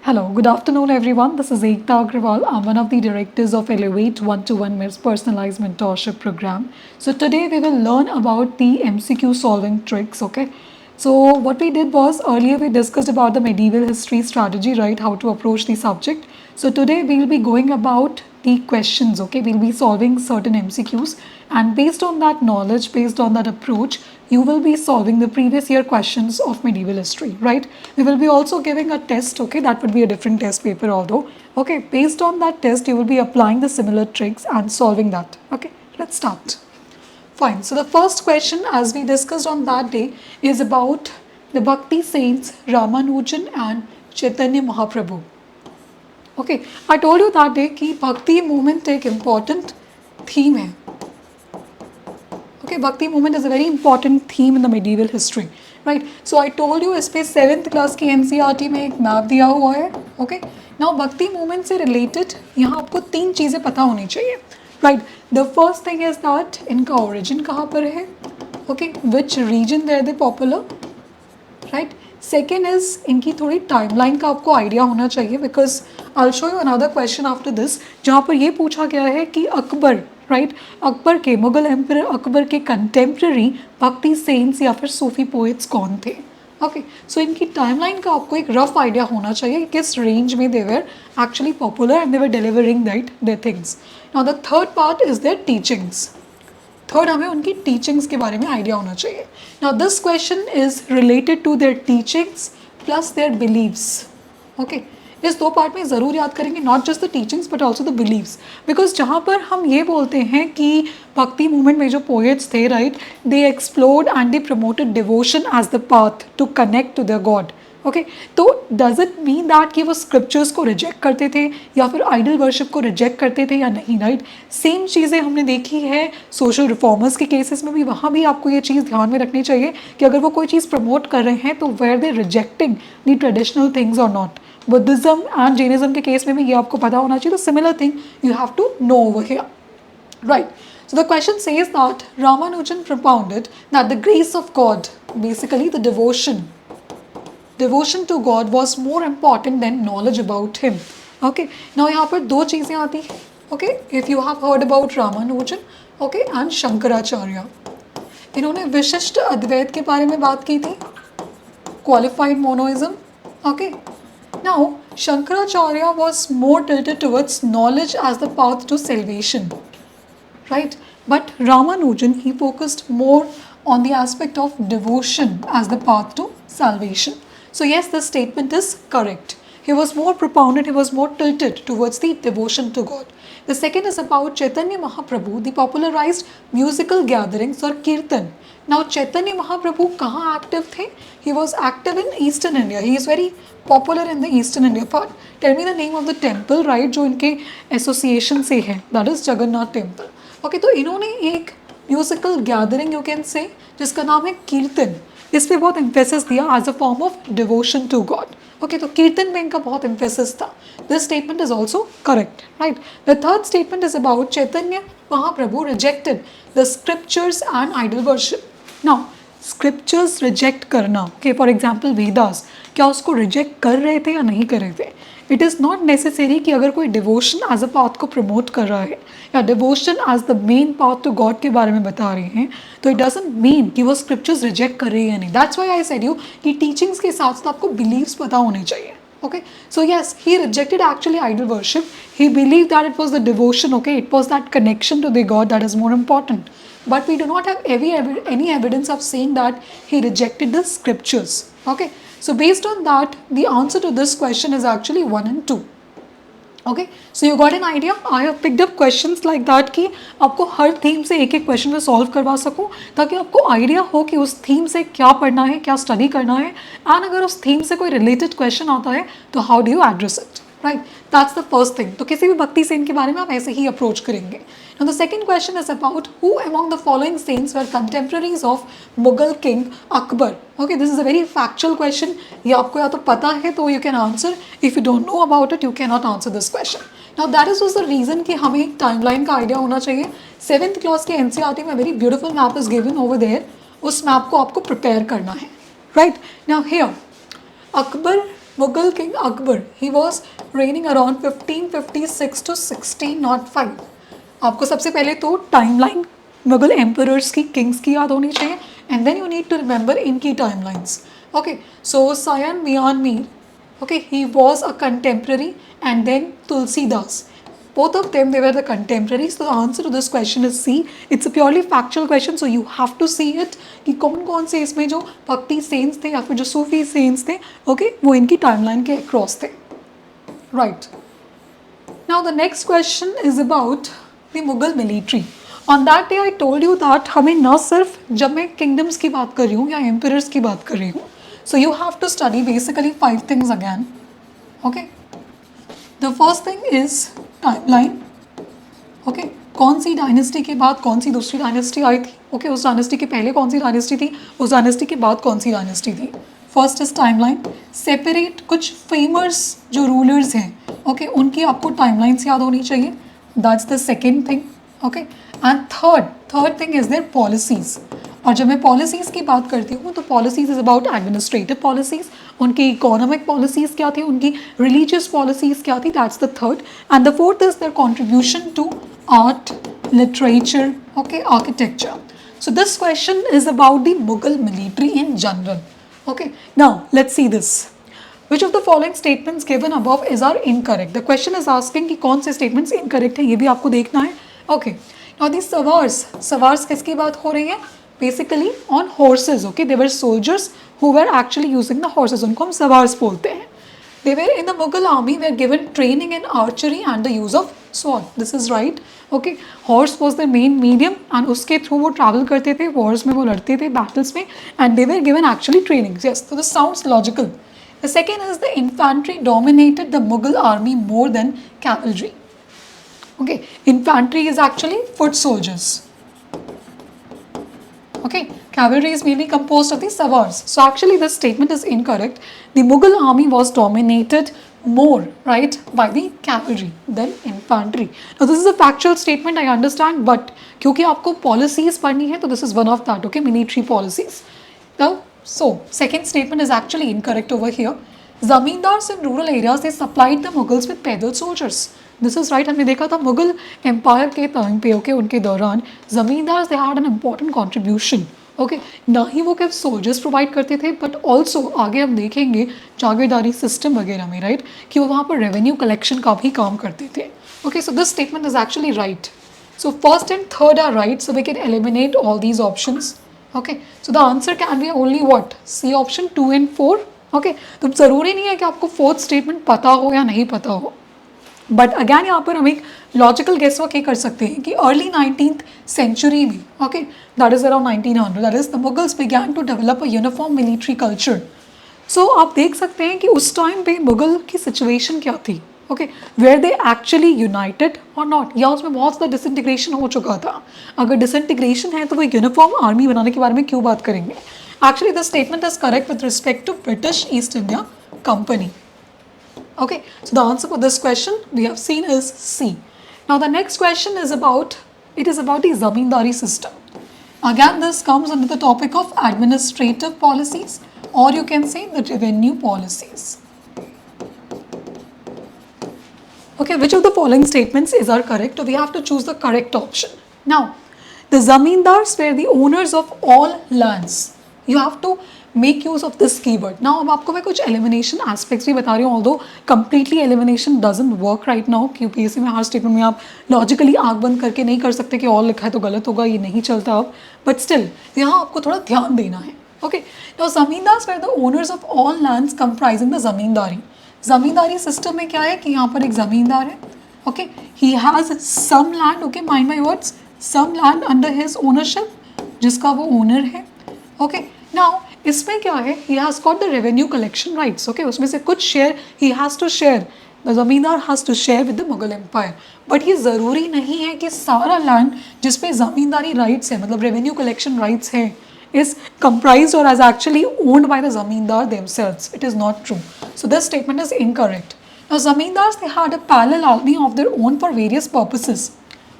Hello, good afternoon everyone. This is Ekta Agrawal. I'm one of the directors of Elevate One-to-One Personalized Mentorship Program. So today we will learn about the MCQ solving tricks, okay? So what we did was earlier we discussed about the medieval history strategy, right? How to approach the subject. So today we'll be going about the questions, okay? We'll be solving certain MCQs and based on that knowledge, based on that approach, you will be solving the previous year questions of medieval history, right? We will be also giving a test, okay? That would be a different test paper although. Okay, based on that test, you will be applying the similar tricks and solving that. Okay, let's start. Fine. So the first question, as we discussed on that day, is about the Bhakti saints Ramanujan and Chaitanya Mahaprabhu. Okay, I told you that day कि भक्ति movement एक important theme है. Okay, Bhakti movement is a very important theme in the medieval history, right? So I told you इस पे 7th class की NCERT में एक map दिया हुआ है. Okay, now Bhakti movement से related यहाँ आपको 3 चीज़ें पता होनी चाहिए, right? The first thing is that इनका origin कहाँ पर है? Okay, which region they are popular, right? Second is इनकी थोड़ी timeline का आपको idea होना चाहिए because I'll show you another question after this जहाँ पर ये पूछा गया है कि अकबर, राइट, अकबर के मुगल एम्पर अकबर के कंटेम्प्रेरी भक्ति सेंट्स या फिर सूफी पोइट्स कौन थे. ओके, सो इनकी टाइमलाइन का आपको एक रफ आइडिया होना चाहिए किस रेंज में they were actually popular and they were delivering that their things. Now the third part is their teachings. Third हमें उनकी टीचिंग्स के बारे में आइडिया होना चाहिए. Now this question is related to their teachings plus their beliefs. Okay, इस 2 part में ज़रूर याद करेंगे, not just the teachings but also the beliefs. Because जहाँ पर हम ये बोलते हैं कि भक्ति मूवमेंट में जो पोएट्स थे, right, they explored and they promoted devotion as the path to connect to the god. Okay, तो डज इट मीन दैट कि वो स्क्रिप्चर्स को रिजेक्ट करते थे या फिर आइडल वर्शिप को रिजेक्ट करते थे या नहीं, राइट? सेम चीज़ें हमने देखी है सोशल रिफॉर्मर्स के केसेस में भी. वहाँ भी आपको ये चीज़ ध्यान में रखनी चाहिए कि अगर वो कोई चीज़ प्रमोट कर रहे हैं तो where they rejecting the traditional things और नॉट. बुद्धिज्म एंड जैनिज्म के केस में भी ये आपको पता होना चाहिए. तो similar thing you have to know over here, right? So the question says that Ramanujan propounded that the grace of God, basically the devotion to God was more important than knowledge about him. Okay, now यहाँ पर 2 चीज़ें आती हैं. Okay, if you have heard about Ramanujan, okay, and Shankaracharya, इन्होंने विशिष्ट अद्वैत के बारे में बात की थी, qualified monoism. Okay, now Shankaracharya was more tilted towards knowledge as the path to salvation, right? But Ramanujan, he focused more on the aspect of devotion as the path to salvation. So yes, this statement is correct. He was more propounded, he was more tilted towards the devotion to God. The second is about Chaitanya Mahaprabhu, the popularized musical gatherings or kirtan. Now Chaitanya Mahaprabhu कहाँ active थे? He was active in Eastern India. He is very popular in the Eastern India part. Tell me the name of the temple, right? जो इनके association से है, that is Jagannath Temple. Okay, तो इन्होंने एक musical gathering you can say जिसका नाम है कीर्तन, इस पे बहुत एम्फेसिस दिया as a form of devotion to god. Okay, तो कीर्तन में इनका बहुत एम्फेसिस था. This statement is also correct, right? The third statement is about Chaitanya Mahaprabhu rejected the scriptures and idol worship. Now scriptures reject करना, ओके, फॉर एग्जाम्पल वेदास, क्या उसको reject कर रहे थे या नहीं कर रहे थे? इट इज़ नॉट नेसेसरी कि अगर कोई डिवोशन एज अ पाथ को प्रमोट कर रहा है या devotion as the main path to god के बारे में बता रहे हैं तो इट डजंट मीन कि वो स्क्रिप्चर्स रिजेक्ट कर रहे हैं या नहीं. That's why I said you कि टीचिंग्स के साथ साथ आपको बिलीव्स पता होने चाहिए. Okay, so yes, he rejected actually idol worship. He believed that it was the devotion, okay, it was that connection to the God that is more important. But we do not have any evidence of saying that he rejected the scriptures. Okay, so based on that, the answer to this question is actually 1 and 2. Okay, so you got an idea. I have picked up questions like that कि आपको हर theme से एक एक question में solve करवा सकूं ताकि आपको आइडिया हो कि उस थीम से क्या पढ़ना है, क्या स्टडी करना है, एंड अगर उस थीम से कोई रिलेटेड क्वेश्चन आता है तो how do you address it, right? That's the first thing. तो किसी भी भक्ति सेन के बारे में आप ऐसे ही अप्रोच करेंगे. Now the second question is about who among the following saints were contemporaries of Mughal king Akbar. Okay, this is a very factual question. ये आपको या तो पता है तो you can answer. If you don't know about it, you cannot answer this question. Now that is also the reason कि हमें एक timeline का idea होना चाहिए. 7th class के NCERT में very beautiful map is given over there. उस map को आपको prepare करना है, right? Now here, Akbar Mughal King Akbar, he was reigning around 1556 to 1605. आपको सबसे पहले तो टाइमलाइन मुगल एम्परर्स की किंग्स की याद होनी चाहिए and then you need to remember इनकी timelines. Okay, so Sain Mian Mir, okay, he was a contemporary, and then Tulsidas. Both of them, they were the contemporaries. So the answer to this question is C. It's a purely factual question, so you have to see it कि कौन से इसमें जो भक्ति sense थे या फिर जो सूफी सेंस थे, okay, वो इनकी टाइमलाइन के अक्रॉस थे. Right. Now the next question is about the Mughal military. On that day I told you that हमें न सिर्फ जब मैं kingdoms की बात कर रही हूँ या emperors की बात कर रही हूँ, so you have to study basically 5 things again. Okay. The first thing is timeline. Okay. कौन सी डायनेस्टी के बाद कौन सी दूसरी डायनेस्टी आई थी. Okay. उस डायनेस्टी के पहले कौन सी डायनेस्टी थी, उस डायनेस्टी के बाद कौन सी डायनेस्टी थी. First is timeline. सेपरेट कुछ फेमस जो रूलर्स हैं, ओके, उनकी आपको टाइमलाइंस याद होनी चाहिए. That's the second thing. Okay. And third thing is their policies. और जब मैं पॉलिसीज़ की बात करती हूँ तो policies is about administrative policies, उनकी इकोनॉमिक पॉलिसीज़ क्या थी, उनकी रिलीजियस पॉलिसीज़ क्या थी. That's the third. And the fourth is their contribution to art, literature, okay, architecture. So this question is about the Mughal military in general. Okay, now let's see this. Which of the following statements given above is are incorrect? The question is asking कि कौन से statements incorrect है, ये भी आपको देखना है. Okay. Now these सवार्स किसकी बात हो रही है? Basically on horses. Okay, they were soldiers who were actually using the horses. उनको हम सवार्स बोलते हैं. They were in the Mughal army, were given training in archery and the use of sword. This is right. Okay, horse was the main medium and उसके through वो travel करते थे, wars में वो लड़ते थे, battles में, and they were given actually training. Yes, so this sounds logical. The second is the infantry dominated the Mughal army more than cavalry. Okay, infantry is actually foot soldiers. Okay, cavalry is mainly composed of the savars. So actually this statement is incorrect. The Mughal army was dominated more, right, by the cavalry than infantry. Now this is a factual statement, I understand, but क्योंकि आपको policies पढ़नी है तो this is one of that, okay, military policies. Now, so second statement is actually incorrect over here. Zamindars in rural areas, they supplied the Mughals with पैदल soldiers. This is right. हमने देखा था Mughal empire के time पे, okay, उनके दौरान जमींदार they had an important contribution. Okay, ना ही वो केवल सोल्जर्स प्रोवाइड करते थे बट ऑल्सो आगे हम देखेंगे जागीरदारी सिस्टम वगैरह में, राइट, कि वो वहाँ पर रेवेन्यू कलेक्शन का भी काम करते थे. Okay, so this statement is actually right. So first and third are right, so we can eliminate all these options. Okay, so the answer can be only what, C option 2 and 4. Okay, तो ज़रूरी नहीं है कि आपको fourth statement पता हो या नहीं पता हो, बट अगैन यहाँ पर हम एक लॉजिकल गेस वर्क ये कर सकते हैं कि अर्ली 19th सेंचुरी में, okay, that is around 1900, that is the Mughals began to develop a uniform military culture. So आप देख सकते हैं कि उस टाइम पे मुगल की सिचुएशन क्या थी. Okay, were they actually united or not, या उसमें बहुत ज़्यादा डिसइंटीग्रेशन हो चुका था. अगर डिसइंटीग्रेशन है तो वो यूनिफॉर्म आर्मी बनाने के बारे में क्यों बात करेंगे. Actually the statement is correct with respect to British East India Company. Okay, so the answer for this question we have seen is C. Now the next question is about the zamindari system. Again, this comes under the topic of administrative policies, or you can say the revenue policies. Okay, which of the following statements is correct? So we have to choose the correct option. Now, the zamindars were the owners of all lands. You have to make use of this keyword. Now अब आपको मैं कुछ elimination aspects भी बता रही हूँ, although completely elimination doesn't work right now, क्योंकि UPSC में हर स्टेटमेंट में आप लॉजिकली आँख बंद करके नहीं कर सकते कि और लिखा है तो गलत होगा, ये नहीं चलता अब, बट स्टिल यहाँ आपको थोड़ा ध्यान देना है. Okay, now zamindars were the owners of all lands comprising the zamindari. Zamindari system में क्या है कि यहाँ पर एक जमींदार है, okay, he has some land, okay, mind my words, some land under his ownership, जिसका वो ओनर है. ओके, नाउ इसमें क्या है, he has got the revenue collection rights. Okay, उसमें से कुछ share he has to share, the zamindar has to share with the Mughal empire. But ये ज़रूरी नहीं है कि सारा लैंड जिस पे ज़मींदारी राइट्स है, मतलब रेवेन्यू कलेक्शन राइट्स है, is comprised or as actually owned by the zamindar themselves. It is not true. So this statement is incorrect. Now zamindars, they had a parallel army of their own for various purposes.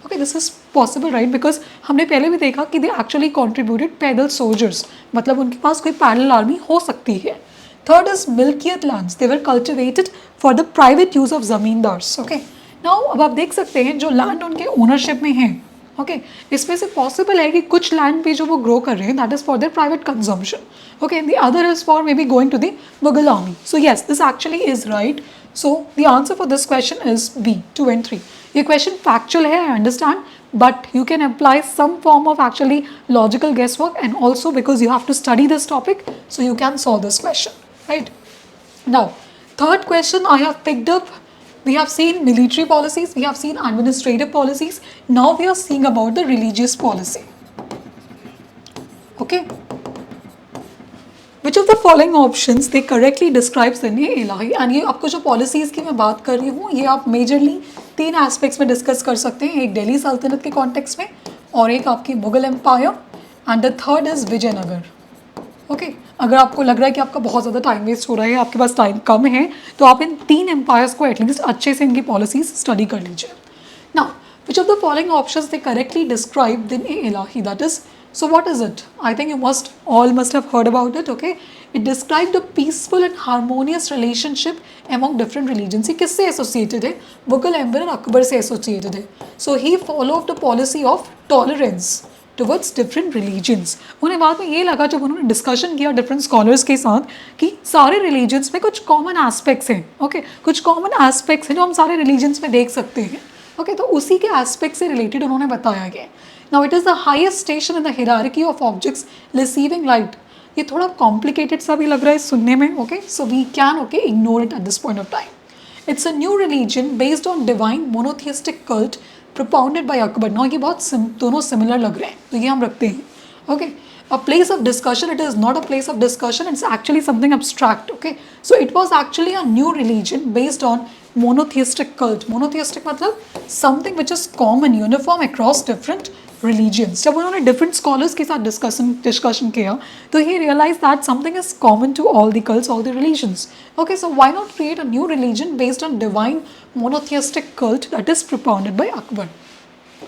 Okay, this is possible, right? Because हमने पहले भी देखा कि they actually contributed पैदल soldiers. मतलब उनके पास कोई parallel army हो सकती है. Third is milkiyat lands, they were cultivated for the private use of zamindars. Okay, now अब आप देख सकते हैं जो लैंड उनके ओनरशिप में है, ओके इसमें से पॉसिबल है कि कुछ लैंड पे जो वो ग्रो कर रहे हैं that is for their private consumption, okay the other is for maybe going to the Mughal army. So yes this actually is right. So the answer for this question is B 2 and 3. ये question factual है, I understand, but you can apply some form of actually logical guesswork, and also because you have to study this topic, so you can solve this question, right? Now, third question I have picked up, we have seen military policies, we have seen administrative policies, now we are seeing about the religious policy. Okay? Which of the following options they correctly describes Sunni Ilahi? And ये आपको जो policies की मैं बात कर रही हूँ ये आप majorly 3 aspects में discuss कर सकते हैं, एक दिल्ली सल्तनत के context में और एक आपकी Mughal empire and the third is Vijayanagar. Okay अगर आपको लग रहा है कि आपका बहुत ज़्यादा टाइम वेस्ट हो रहा है, आपके पास टाइम कम है, तो आप इन 3 एम्पायर्स को एटलीस्ट अच्छे से इनकी पॉलिसीज स्टडी कर लीजिए. Now which of the following options they correctly describe Din i Ilahi, that is, so what is it? I think you must have heard about it. Okay, it described a peaceful and harmonious relationship among different religions. ये किससे associated है? Mughal emperor Akbar से associated है. So he followed the policy of tolerance towards different religions. उन्हें बाद में ये लगा जब उन्होंने डिस्कशन किया डिफरेंट स्कॉलर्स के साथ कि सारे रिलीजन्स में कुछ कॉमन एस्पेक्ट्स हैं. ओके कुछ कॉमन एस्पेक्ट्स हैं जो हम सारे रिलीजन्स में देख सकते हैं. ओके तो उसी के एस्पेक्ट से रिलेटेड उन्होंने बताया गया. Now it is the highest station in the hierarchy of objects receiving light. ये थोड़ा complicated सा भी लग रहा है सुनने में. Okay, so we can ignore it at this point of time. It's a new religion based on divine monotheistic cult propounded by Akbar. Now ये बहुत दोनों similar लग रहे हैं, तो ये हम रखते हैं. Okay, a place of discussion. It is not a place of discussion. It's actually something abstract. Okay, so it was actually a new religion based on monotheistic cult. Monotheistic मतलब something which is common, uniform across different religions. जब उन्होंने different scholars के साथ discussion किया तो he realized that something is common to all the cults, all the religions. Okay, so why not create a new religion based on divine monotheistic cult that is propounded by Akbar?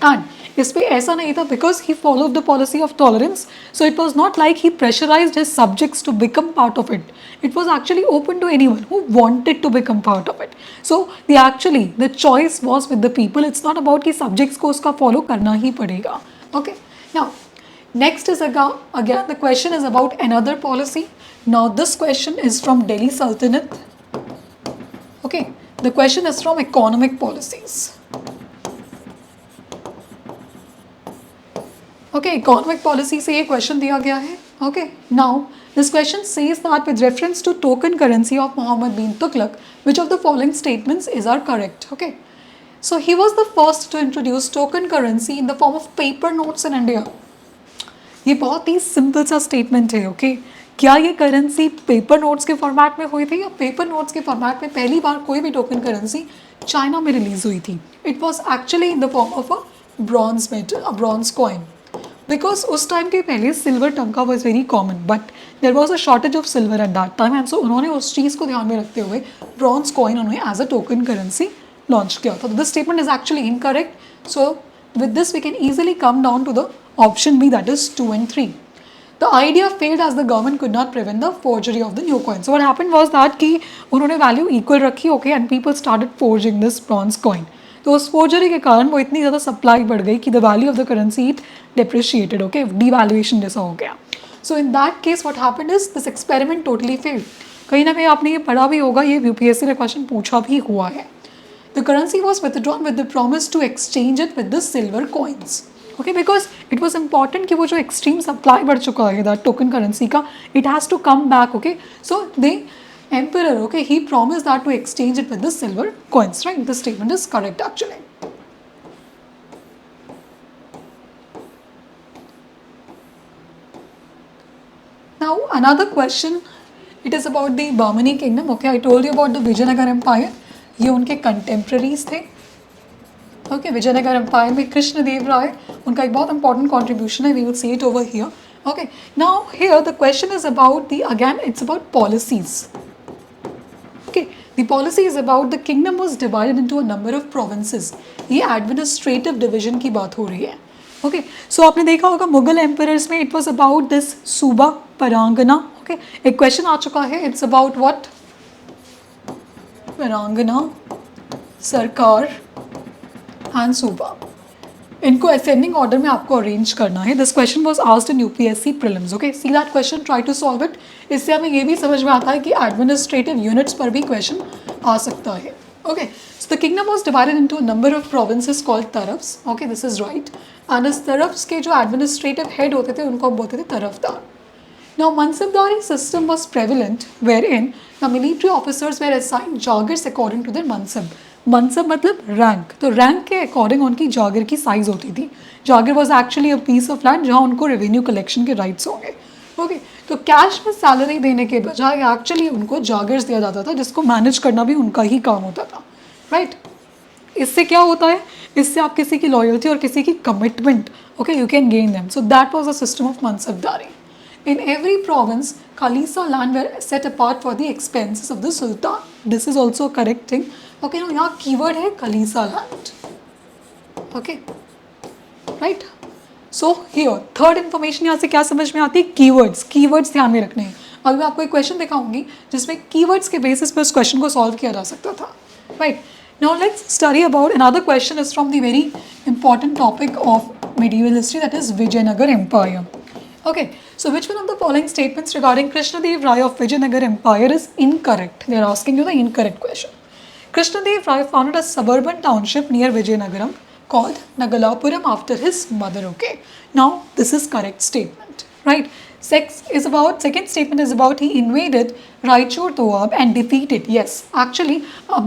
And इस पे ऐसा नहीं था because he followed the policy of tolerance, so it was not like he pressurized his subjects to become part of it. It was actually open to anyone who wanted to become part of it. So the choice was with the people. It's not about कि subjects को उसका follow करना ही पड़ेगा. Okay, now next is again the question is about another policy. Now this question is from Delhi Sultanate. Okay, the question is from economic policies. Okay, economic policy से ये question दिया गया है. Okay, now this question says that with reference to token currency of Muhammad bin Tughlaq, which of the following statements are correct? Okay, so he was the first to introduce token currency in the form of paper notes in India. ये बहुत ही simple सा statement है. Okay क्या ये currency paper notes के format में हुई थी या पेपर नोट्स के फॉर्मेट में पहली बार कोई भी टोकन करेंसी चाइना में रिलीज हुई थी? It was actually in the form of a bronze metal, a bronze coin. Because उस टाइम के पहले silver tanka was very common, but there was a shortage of silver at that time, and so उन्होंने उस चीज़ को ध्यान में रखते हुए ब्रॉन्ज कॉइन उन्होंने as a token currency launch किया था. This statement is actually incorrect. So with this we can easily come down to the option B, that is 2 and 3. The idea failed as the government could not prevent the forgery of the new coin. So what happened was that कि उन्होंने value equal रखी, okay, and people started forging this bronze coin. तो उस forgery के कारण वो इतनी ज़्यादा supply बढ़ गई कि the value of the currency it depreciated, okay, devaluation जैसा हो गया. So in that case what happened is this experiment totally failed. कहीं ना कहीं आपने ये पढ़ा भी होगा, ये UPSC ने question पूछा भी हुआ है. The currency was withdrawn with the promise to exchange it with the silver coins. Okay, because it was important कि वो जो extreme supply बढ़ चुका है that token currency का, it has to come back. Okay, so the emperor, okay, he promised that to exchange it with the silver coins. Right, this statement is correct actually. Now another question, it is about the Bahmani kingdom. Okay, I told you about the Vijayanagar Empire. ये उनके contemporaries थे. Okay Vijayanagar empire में कृष्णदेव राय उनका एक बहुत important contribution है. We will see it over here. Okay now here the question is about the again it's about policies. Okay the policy is about the kingdom was divided into a number of provinces. ये administrative division की बात हो रही है. Okay सो आपने देखा होगा Mughal emperors में इट वाज अबाउट दिस सूबा परांगना. ओके, एक क्वेश्चन आ चुका है, इट्स अबाउट व्हाट, वीरांगना, सरकार एंड सूबा। इनको असेंडिंग ऑर्डर में आपको अरेंज करना है। This question was asked in UPSC prelims, okay, see that question, try to solve it. इससे हमें ये भी समझ में आता है कि एडमिनिस्ट्रेटिव यूनिट्स पर भी क्वेश्चन आ सकता है। Okay, so the kingdom was divided into a number of provinces called tarafs, okay, this is right. And इस तरफ्स के जो एडमिनिस्ट्रेटिव हेड होते थे उनको हम बोलते थे तरफदार। Now, Mansabdari system was prevalent wherein the military officers were assigned jagirs according to their mansab. mansab मतलब रैंक, तो रैंक के अकॉर्डिंग उनकी जागिर की साइज होती थी। Jagir was actually a piece of land जहाँ उनको रेवेन्यू कलेक्शन के राइट्स होंगे। ओके, तो कैश में सैलरी देने के बजाय एक्चुअली उनको जागिर्स दिया जाता था, जिसको मैनेज करना भी उनका ही काम होता था, राइट। इससे क्या होता है, इससे आप किसी की लॉयल्टी और किसी की commitment, okay, you can gain them. So that was the system of mansabdari. In every province, Khalisa land were set apart for the expenses of the Sultan. This is also a correct thing. Okay, now यहाँ keyword है Khalisa land. Okay, right? So here, third information यहाँ से क्या समझ में आती है, keywords. Keywords ध्यान में रखने हैं। अभी मैं आपको एक क्वेश्चन दिखाऊंगी जिसमें keywords के बेसिस पर उस क्वेश्चन को सॉल्व किया जा सकता था, right? Now let's study about another question is from the very important topic of medieval history, that is Vijayanagar Empire. Okay, so which one of the following statements regarding Krishnadev Rai of Vijayanagar Empire is incorrect? They are asking you the incorrect question. Krishnadev Rai founded a suburban township near Vijayanagaram called Nagalapuram after his mother. Okay, now this is correct statement, right? Second statement is about he invaded Raichur Doab and defeated. Yes, actually,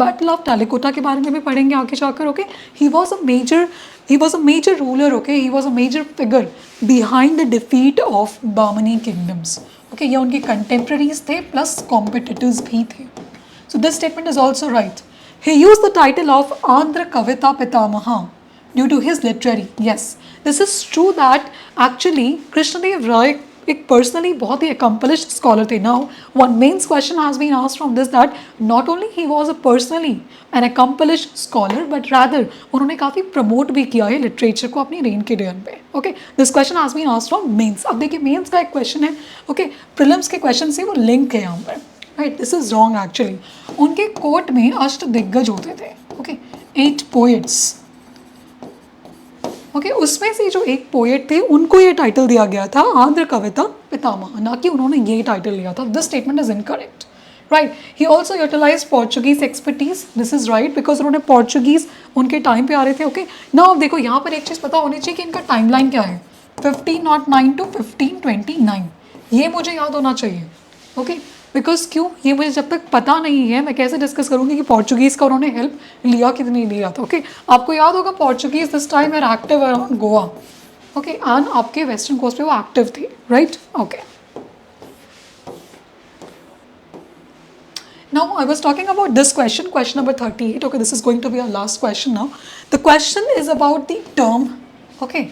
Battle of Talikota के बारे में भी पढ़ेंगे आगे जाकर. Okay, he was a major ruler. Okay, he was a major figure behind the defeat of Bamani kingdoms. Okay, ये उनके contemporaries थे plus competitors भी थे. So this statement is also right. He used the title of Andhra Kavita Pitamaha due to his literary. Yes, this is true that actually Krishnadev Rai एक personally बहुत ही accomplished scholar थे. Now, one main question has been asked from this that not only he was a personally an accomplished scholar, but rather उन्होंने काफ़ी promote भी किया है literature को अपनी reign के दौरान पे. Okay, this question has been asked from mains. अब देखिए mains का एक question है, okay, prelims के question से वो link है यहाँ पर. Right, this is wrong actually. उनके कोर्ट में अष्ट दिग्गज होते थे, okay, 8 poets. ओके, उसमें से जो एक पोएट थे उनको ये टाइटल दिया गया था आंध्र कविता पितामह, ना कि उन्होंने ये टाइटल लिया था. This statement is incorrect, right. He also utilize Portuguese expertise. This is right because उन्होंने पोर्चुगीज उनके टाइम पे आ रहे थे. ओके, ना अब देखो यहाँ पर एक चीज़ पता होनी चाहिए कि इनका टाइमलाइन क्या है, 1509 to 1529. ये मुझे याद होना चाहिए. ओके, बिकॉज क्यों, ये मुझे जब तक पता नहीं है मैं कैसे डिस्कस करूँगी कि पोर्चुगीज़ का उन्होंने हेल्प लिया कि नहीं लिया था. ओके, आपको याद होगा Portuguese this time are active around Goa. Okay, and आपके वेस्टर्न कोस्ट पे वो एक्टिव थी, right. Okay, now I was talking about this question, question number 38. Okay, this is going to be our last question now. The question is about the term. Okay,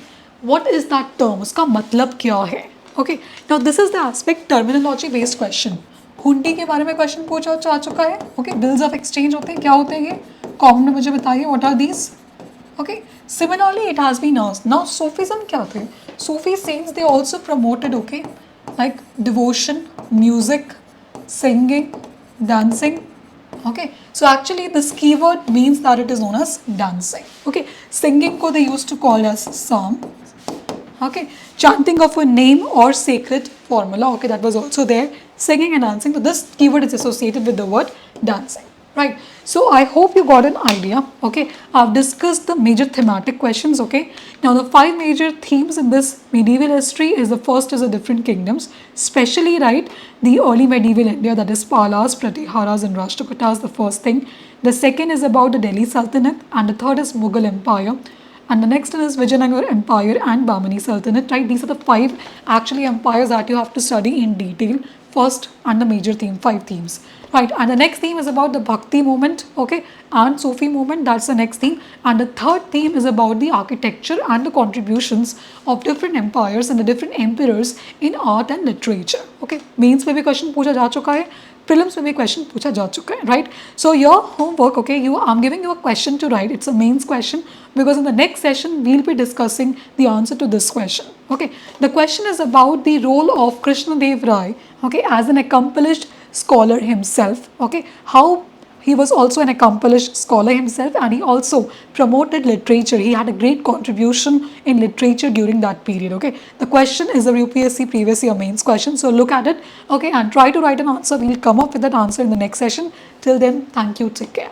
what is that term, उसका मतलब क्या है. Okay, now this is the aspect terminology based question. Hundi के बारे में question पूछा जा चुका है. ओके, बिल्स ऑफ एक्सचेंज होते हैं, क्या होते हैं ये, कॉमन में मुझे बताइए, what are these. Okay, similarly it has been asked. Now Sufism क्या थे, Sufi saints they also promoted, okay, like devotion, music, singing, dancing. Okay, so actually this keyword means that it is known as dancing. Okay, singing ko they used to call as psalm. Okay, chanting of a name or sacred formula. Okay, that was also there. Singing and dancing. So this keyword is associated with the word dancing. Right. So I hope you got an idea. Okay, I've discussed the major thematic questions. Okay, now the 5 major themes in this medieval history is, the first is the different kingdoms, especially right the early medieval India, that is Palas, Pratiharas and Rashtrakutas, the first thing. The second is about the Delhi Sultanate, and the third is Mughal Empire. And the next one is Vijayanagar Empire and Bamani Sultanate, right? These are the 5 actually empires that you have to study in detail first, and the major theme, 5 themes, right? And the next theme is about the Bhakti movement, okay, and Sufi movement, that's the next theme. And the third theme is about the architecture and the contributions of different empires and the different emperors in art and literature. Okay, mains में भी question पूछा जा चुका है, prelims में भी question पूछा जा चुका है, right? So your homework, okay, I'm giving you a question to write. It's a mains question because in the next session we'll be discussing the answer to this question. Okay, the question is about the role of Krishna Dev Rai, okay, as an accomplished scholar himself. Okay, how he was also an accomplished scholar himself, and he also promoted literature. He had a great contribution in literature during that period. Okay, the question is a UPSC previous year mains question, so look at it, okay, and try to write an answer. We'll come up with that answer in the next session. Till then, thank you, take care.